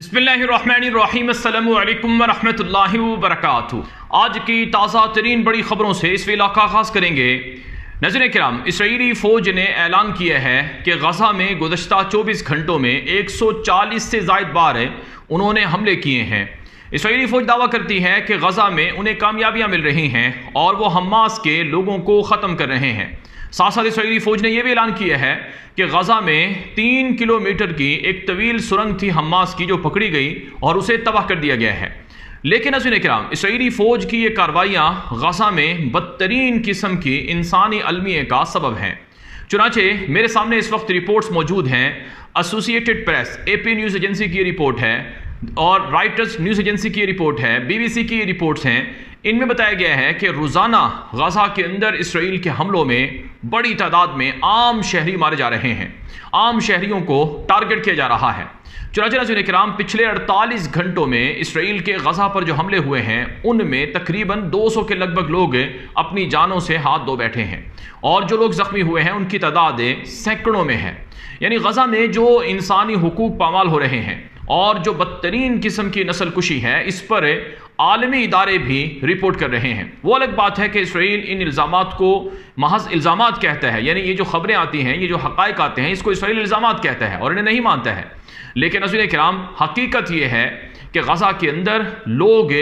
बिस्मिल्लाहिर्रहमानिर्रहीम अस्सलामु अलैकुम वरहमतुल्लाहि वबरकातुहू। आज की ताज़ा तरीन बड़ी ख़बरों से इस वेला का आगाज़ करेंगे। नाज़रीन किराम, इसराइली फ़ौज ने ऐलान किया है कि गज़ा में गुज़श्ता 24 घंटों में 140 से ज़ायद बार उन्होंने हमले किए हैं। इसराइली फ़ौज दावा करती है कि गज़ा में उन्हें कामयाबियाँ मिल रही हैं और वो हमास के लोगों को ख़त्म कर रहे हैं। साथ साथ इसराइली फ़ौज ने यह भी ऐलान किया है कि गज़ा में 3 किलोमीटर की एक तवील सुरंग थी हमास की, जो पकड़ी गई और उसे तबाह कर दिया गया है। लेकिन नाज़रीन किराम, इसराइली फ़ौज की ये कार्रवाइयाँ गज़ा में बदतरीन किस्म की इंसानी अलमियत का सबब हैं। चुनाचे मेरे सामने इस वक्त रिपोर्ट्स मौजूद हैं। Associated press AP news agency की रिपोर्ट है और राइटर्स न्यूज़ एजेंसी की रिपोर्ट है, BBC की रिपोर्ट्स हैं। इनमें बताया गया है कि रोज़ाना गज़ा के अंदर इसराइल के हमलों में बड़ी तादाद में आम शहरी मारे जा रहे हैं, आम शहरियों को टारगेट किया जा रहा है। चुनांचे नाज़रीन किराम, पिछले 48 घंटों में इसराइल के गज़ा पर जो हमले हुए हैं उनमें तकरीबन 200 के लगभग लोग अपनी जानों से हाथ धो बैठे हैं और जो लोग ज़ख्मी हुए हैं उनकी तादाद सैकड़ों में है। यानी गज़ा में जो इंसानी हुकूक पामाल हो रहे हैं और जो बदतरीन किस्म की नस्ल कुशी है, इस पर आलमी इदारे भी रिपोर्ट कर रहे हैं। वो अलग बात है कि इसराइल इन इल्ज़ामात को महज इल्ज़ामात कहता है, यानी ये जो खबरें आती हैं, ये जो हक़ाइक़ आते हैं, इसको इसराइल इल्ज़ामात कहता है और इन्हें नहीं मानता है। लेकिन नाज़रीन किराम, हकीकत ये है कि गज़ा के अंदर लोग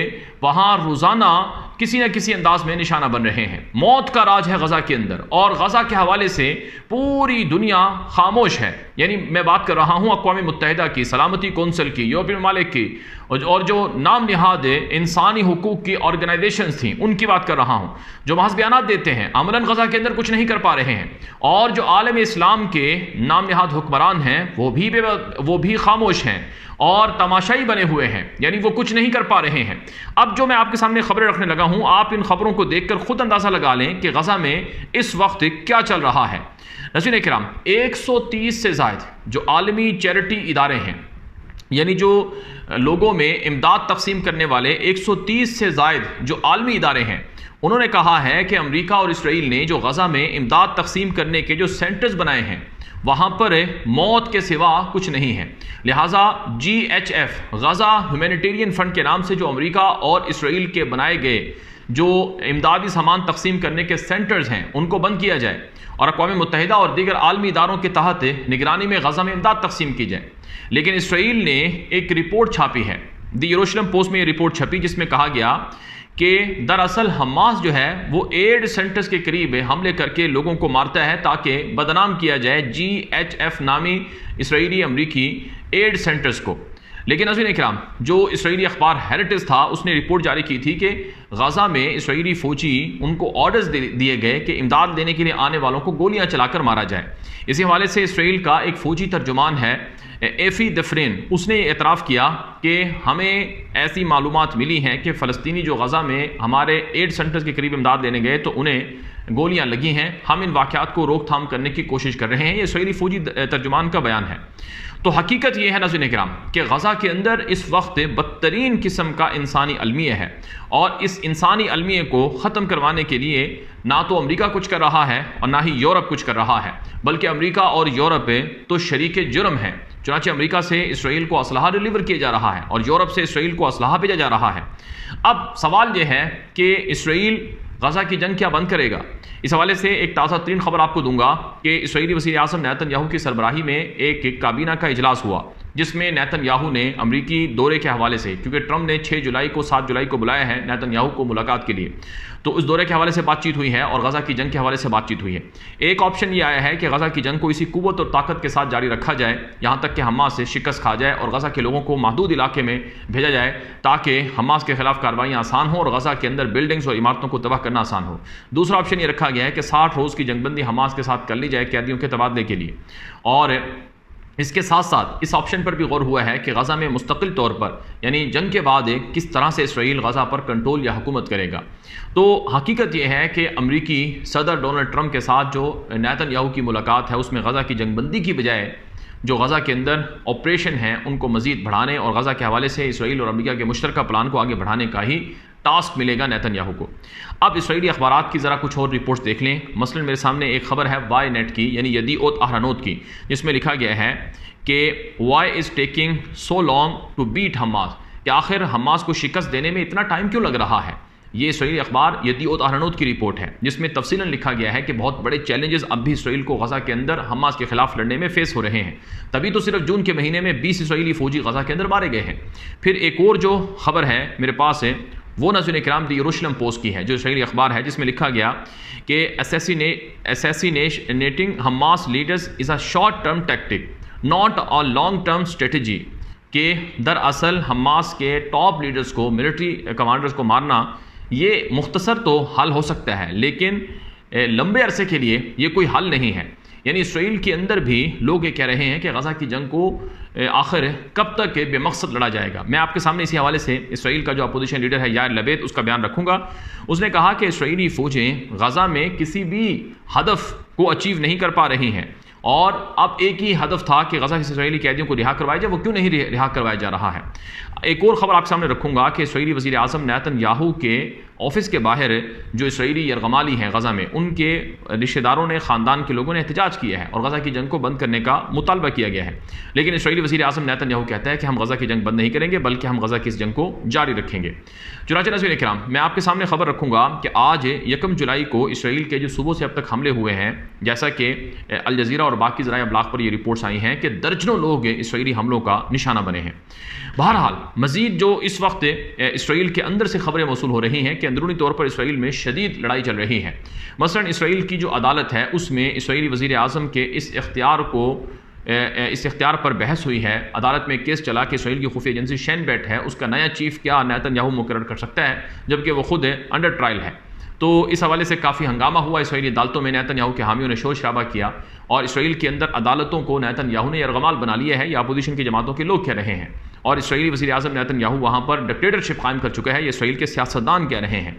वहाँ रोज़ाना किसी न किसी अंदाज में निशाना बन रहे हैं। मौत का राज है गज़ा के अंदर और गज़ा के हवाले से पूरी दुनिया खामोश है। यानी मैं बात कर रहा हूँ अक़वाम मुत्तहिदा की, सलामती कौंसिल की, यूरोपीय ममालिक की और जो नाम निहाद इंसानी हुकूक की ऑर्गेनाइजेशंस थी उनकी बात कर रहा हूँ, जो महज बयानात देते हैं, अमलन गज़ा के अंदर कुछ नहीं कर पा रहे हैं। और जो आलम इस्लाम के नाम निहाद हुक्मरान हैं वो भी खामोश हैं और तमाशाई बने हुए हैं, यानी वो कुछ नहीं कर पा रहे हैं। अब जो मैं आपके सामने खबरें रखने लगा हूं, आप इन खबरों को देखकर खुद अंदाजा लगा लें कि गज़ा में इस वक्त क्या चल रहा है। नाज़रीन किराम, 130 से ज़ायद जो आलमी चैरिटी इदारे हैं, यानी जो लोगों में इमदाद तकसीम करने वाले 130 से ज़ायद जो आलमी इदारे हैं, उन्होंने कहा है कि अमेरिका और इसराइल ने जो गज़ा में इमदाद तकसीम करने के जो सेंटर्स बनाए हैं वहाँ पर मौत के सिवा कुछ नहीं है। लिहाजा GHF गज़ा ह्यूमैनिटेरियन फ़ंड के नाम से जो अमेरिका और इसराइल के बनाए गए जो इमदादी सामान तकसीम करने के सेंटर्स हैं उनको बंद किया जाए और अक़वाम मुत्तहिदा और दीगर आलमी इदारों के तहत निगरानी में गज़ा में इमदाद तकसीम की जाए। लेकिन इसराइल ने एक रिपोर्ट छापी है, द यरूशलेम पोस्ट में ये रिपोर्ट छपी, जिसमें कहा गया कि दरअसल हमास जो है वो एड सेंटर्स के करीब हमले करके लोगों को मारता है ताकि बदनाम किया जाए GHF नामी इसराइली अमरीकी एड सेंटर्स को। लेकिन नाज़रीन किराम, जो इसराइली अखबार हेरिटेज था उसने रिपोर्ट जारी की थी कि गज़ा में इसराइली फ़ौजी उनको ऑर्डर्स दिए गए कि इमदाद लेने के लिए आने वालों को गोलियां चलाकर मारा जाए। इसी हवाले से इसराइल का एक फ़ौजी तर्जुमान है एफ़ी दफरेन, उसने एतराफ़ किया कि हमें ऐसी मालूमात मिली हैं कि फ़लस्तीनी जो गज़ा में हमारे एड सेंटर्स के करीब इमदाद लेने गए तो उन्हें गोलियां लगी हैं, हम इन वाक़यात को रोकथाम करने की कोशिश कर रहे हैं। ये इसराइली फ़ौजी तर्जुमान का बयान है। तो हकीकत यह है नाज़रीन किराम कि गज़ा के अंदर इस वक्त बदतरीन किस्म का इंसानी अलमिया है और इस इंसानी अलमिया को ख़त्म करवाने के लिए ना तो अमेरिका कुछ कर रहा है और ना ही यूरोप कुछ कर रहा है, बल्कि अमेरिका और यूरोप तो शरीक जुर्म है। चुनांचे अमेरिका से इसराइल को असलहा डिलीवर किया जा रहा है और यूरोप से इसराइल को असलहा भेजा जा रहा है। अब सवाल यह है कि इसराइल गज़ा की जंग क्या बंद करेगा। इस हवाले से एक ताज़ा तरीन खबर आपको दूंगा कि इसराइली वज़ीर आज़म नेतन्याहू की सरबराही में एक काबीना का इजलास हुआ, जिसमें नेतन्याहू ने अमरीकी दौरे के हवाले से, क्योंकि ट्रंप ने 6 जुलाई को 7 जुलाई को बुलाया है नेतन्याहू को मुलाकात के लिए, तो उस दौरे के हवाले से बातचीत हुई है और गज़ा की जंग के हवाले से बातचीत हुई है। एक ऑप्शन ये आया है कि गज़ा की जंग को इसी कुव्वत और ताकत के साथ जारी रखा जाए यहाँ तक कि हमास से शिकस्त खा जाए और गज़ा के लोगों को महदूद इलाके में भेजा जाए ताकि हमास के खिलाफ कार्रवाइयाँ आसान हो और गज़ा के अंदर बिल्डिंग्स और इमारतों को तबाह करना आसान हो। दूसरा ऑप्शन ये रखा गया है कि 60 रोज़ की जंगबंदी हमास के साथ कर ली जाए कैदियों के तबादले के लिए। और इसके साथ साथ इस ऑप्शन पर भी गौर हुआ है कि गज़ा में मुस्तकिल तौर पर, यानी जंग के बाद किस तरह से इसराइल गज़ा पर कंट्रोल या हुकूमत करेगा। तो हकीकत यह है कि अमरीकी सदर डोनाल्ड ट्रंप के साथ जो नेतन्याहू की मुलाकात है उसमें गज़ा की जंगबंदी की बजाय जो गज़ा के अंदर ऑपरेशन हैं उनको मज़ीद बढ़ाने और गज़ा के हवाले से इसराइल और अमेरिका के मुश्तरका प्लान को आगे बढ़ाने का ही टास्क मिलेगा नेतन्याहू को। अब इसराइली अखबारात की ज़रा कुछ और रिपोर्ट्स देख लें। मसलन मेरे सामने एक खबर है वाई नेट की, यानी यदीओत अहरानोत की, जिसमें लिखा गया है कि why is taking so long to beat Hamas, कि आखिर हमास को शिकस्त देने में इतना टाइम क्यों लग रहा है। ये इसराइली अखबार यदीओत अहरानोत की रिपोर्ट है, जिसमें तफसीलन लिखा गया है कि बहुत बड़े चैलेंजेस अब भी इसराइल को गज़ा के अंदर हमास के खिलाफ लड़ने में फेस हो रहे हैं। तभी तो सिर्फ जून के महीने में 20 इसराइली फौजी गज़ा के अंदर मारे गए हैं। फिर एक और जो खबर है मेरे पास है वो नाज़रीन किराम द यरूशलेम पोस्ट की है, जो इसराइली अखबार है, जिसमें लिखा गया कि assassinating Hamas leaders is a short term tactic not a long term strategy, कि दरअसल हमास के टॉप लीडर्स को, मिलिट्री कमांडर्स को मारना ये मुख्तसर तो हल हो सकता है, लेकिन लंबे अरसे के लिए ये कोई हल नहीं है। यानी इसराइल के अंदर भी लोग ये कह रहे हैं कि गज़ा की जंग को आखिर कब तक बेमकसद लड़ा जाएगा। मैं आपके सामने इसी हवाले से इसराइल का जो अपोजिशन लीडर है यार लबेद, उसका बयान रखूंगा। उसने कहा कि इसराइली फ़ौजें गज़ा में किसी भी हदफ को अचीव नहीं कर पा रही हैं, और अब एक ही हदफ था कि गज़ा के इसराइली कैदियों को रिहा करवाया जाए, वो क्यों नहीं रिहा करवाया जा रहा है। एक और ख़बर आपके सामने रखूंगा कि इसराइली वज़ीर आज़म नेतन्याहू के ऑफिस के बाहर जो इसराइली यरगमाली हैं गज़ा में, उनके रिश्तेदारों ने, ख़ानदान के लोगों ने एहतजाज किया है और गज़ा की जंग को बंद करने का मुतालबा किया गया है। लेकिन इसराइली वज़ीर आज़म नेतन्याहू कहता है कि हम गज़ा की जंग बंद नहीं करेंगे, बल्कि हम गज़ा की इस जंग को जारी रखेंगे। चुनाचे नाज़रीन इकराम, मैं आपके सामने खबर रखूंगा कि आज 1 जुलाई को इसराइल के जो सुबह से अब तक हमले हुए हैं, जैसा कि अल जज़ीरा और बाकी ज़राए अब्लाग पर ये रिपोर्ट्स आई हैं कि दर्जनों लोग इसराइली हमलों का निशाना बने हैं। बहरहाल मज़ीद जो इस वक्त इसराइल के अंदर से खबरें मौसूल हो रही हैं कि अंदरूनी तौर पर इसराइल में शदीद लड़ाई चल रही है। मसलन इसराइल की जो अदालत है उसमें इसराइली वज़ीर आज़म के इस इख्तियार पर बहस हुई है। अदालत में केस चला कि इसराइल की खुफिया एजेंसी शैन बेट है, उसका नया चीफ क्या नेतन्याहू मुकर्रर कर सकता है, जबकि वो खुद अंडर ट्रायल है। तो इस हवाले से काफ़ी हंगामा हुआ इसराइली अदालतों में। नेतन्याहू के हामियों ने शोर शराबा किया और इसराइल के अंदर अदालतों को नेतन्याहू ने यरगमाल बना लिया है, या अपोजिशन की जमातों के लोग कह रहे हैं। और इसराइली वज़ीर आज़म नेतन्याहू वहाँ पर डिक्टेटरशिप कायम कर चुका है, ये इसराइल के सियासतदान कह रहे हैं।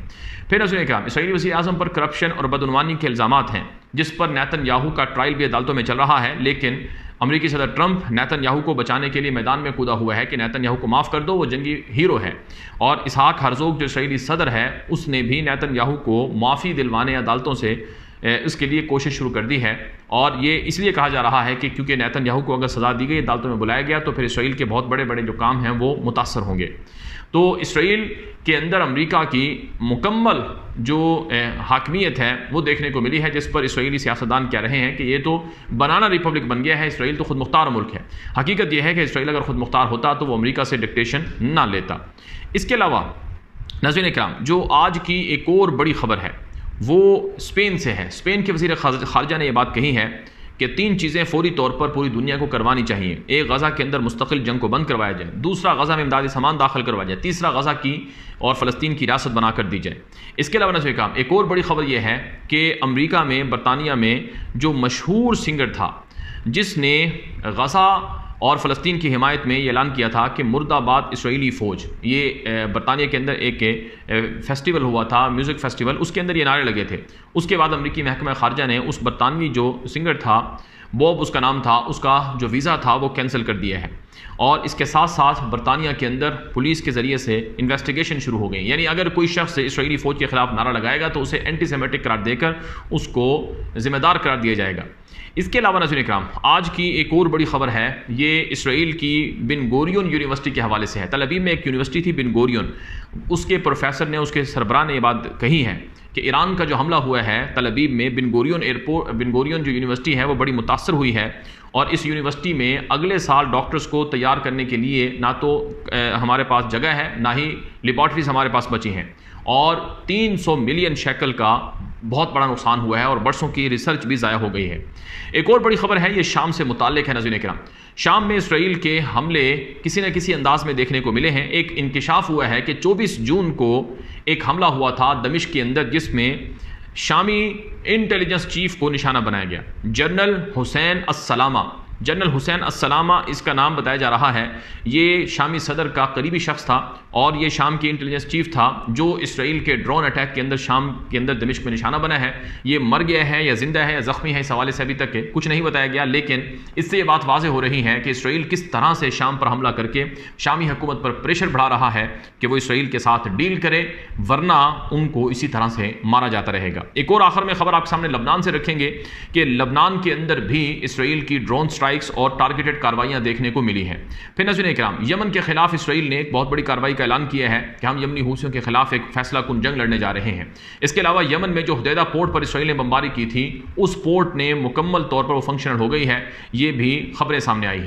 फिर नाज़रीन इकराम, इसराइली वज़ीर आज़म पर करप्शन और बदउनवानी के इल्ज़ामात हैं, जिस पर नेतन्याहू का ट्रायल भी अदालतों में चल रहा है। लेकिन अमेरिकी सदर ट्रंप नेतन्याहू को बचाने के लिए मैदान में कूदा हुआ है कि नेतन्याहू को माफ़ कर दो, वो जंगी हीरो है। और इसहाक हरज़ोग जो इसराइली सदर है, उसने भी नेतन्याहू को माफ़ी दिलवाने अदालतों से इसके लिए कोशिश शुरू कर दी है। और ये इसलिए कहा जा रहा है कि क्योंकि नेतन्याहू को अगर सज़ा दी गई, अदालतों में बुलाया गया, तो फिर इसराइल के बहुत बड़े बड़े जो काम हैं वो मुतासर होंगे। तो इसराइल के अंदर अमेरिका की मुकम्मल जो हाकमियत है वो देखने को मिली है, जिस पर इसराइली सियासतदान कह रहे हैं कि ये तो बनाना रिपब्लिक बन गया है, इसराइल तो खुद मुख्तार मुल्क है। हकीकत यह है कि इसराइल अगर खुद मुख्तार होता तो वो अमेरिका से डिक्टेशन ना लेता। इसके अलावा नाज़रीन इकराम, जो आज की एक और बड़ी खबर है वो स्पेन से है। स्पेन के वज़ीर ख़ारिजा ने यह बात कही है कि 3 चीज़ें फ़ौरी तौर पर पूरी दुनिया को करवानी चाहिए। एक, गज़ा के अंदर मुस्तकिल जंग को बंद करवाया जाए। दूसरा, गज़ा में इमदादी सामान दाखिल करवाया जाए। तीसरा, गज़ा की और फ़लस्तीन की रियासत बनाकर दी जाए। इसके अलावा नाज़रीन इकराम, एक और बड़ी खबर यह है कि अमरीका में, बरतानिया में जो मशहूर सिंगर था जिसने गज़ा और फ़लस्तीन की हिमायत में ये ऐलान किया था कि मुर्दाबाद इसराइली फ़ौज, ये बरतानिया के अंदर एक फेस्टिवल हुआ था, म्यूज़िक फेस्टिवल, उसके अंदर ये नारे लगे थे। उसके बाद अमरीकी महकमा ख़ारिजा ने उस बरतानवी जो सिंगर था, बॉब उसका नाम था, उसका जो वीज़ा था वो कैंसिल कर दिया है। और इसके साथ साथ बरतानिया के अंदर पुलिस के ज़रिए से इन्वेस्टिगेशन शुरू हो गई। यानी अगर कोई शख्स इसराइली फ़ौज के ख़िलाफ़ नारा लगाएगा तो उसे एंटीसेमेटिक करार देकर उसको ज़िम्मेदार करार दिया जाएगा। इसके अलावा नाज़रीन इकराम, आज की एक और बड़ी खबर है, ये इसराइल की बिन गोरियन यूनिवर्सिटी के हवाले से है। तल अवीव में एक यूनिवर्सिटी थी बिन गोरियन, उसके प्रोफेसर ने, उसके सरबराह ने ये बात कही है कि ईरान का जो हमला हुआ है तल अवीव में, बिन गोरियन जो यूनिवर्सिटी है वो बड़ी मुतासर हुई है। और इस यूनिवर्सिटी में अगले साल डॉक्टर्स को तैयार करने के लिए ना तो हमारे पास जगह है, ना ही लेबॉर्ट्रीज हमारे पास बची हैं। और 300 मिलियन शेकल का बहुत बड़ा नुकसान हुआ है और बरसों की रिसर्च भी ज़ाया हो गई है। एक और बड़ी खबर है, ये शाम से मुताल्लिक है नाज़रीन इकराम। शाम में इसराइल के हमले किसी न किसी अंदाज में देखने को मिले हैं। एक इंकिशाफ हुआ है कि 24 जून को एक हमला हुआ था दमिश्क के अंदर, जिसमें शामी इंटेलिजेंस चीफ को निशाना बनाया गया। जनरल हुसैन अस्सलामा, जनरल हुसैन अस्सलामा इसका नाम बताया जा रहा है। ये शामी सदर का करीबी शख्स था और ये शाम के इंटेलिजेंस चीफ था जो इसराइल के ड्रोन अटैक के अंदर शाम के अंदर दमिश्क में निशाना बना है। ये मर गया है या जिंदा है या जख्मी है, इस हवाले से अभी तक के कुछ नहीं बताया गया, लेकिन इससे ये बात वाज़ेह हो रही है कि इसराइल किस तरह से शाम पर हमला करके शामी हुकूमत पर प्रेशर बढ़ा रहा है कि वो इसराइल के साथ डील करे, वरना उनको इसी तरह से मारा जाता रहेगा। एक और आखिर में खबर आपके सामने लबनान से रखेंगे कि लबनान के अंदर भी इसराइल की ड्रोन स्ट्राइक्स और टारगेटेड कार्रवाइयां देखने को मिली हैं। फिर नाज़रीन इकराम, यमन के खिलाफ इसराइल ने एक बहुत बड़ी कार्रवाई का ऐलान किया है कि हम यमनी हूसियों के खिलाफ एक फैसला कुन जंग लड़ने जा रहे हैं। इसके अलावा यमन में जो हुदैदा पोर्ट पर इसराइल ने बमबारी की थी, उस पोर्ट ने मुकम्मल तौर पर वो फंक्शनल हो गई है, ये भी खबरें सामने आई है।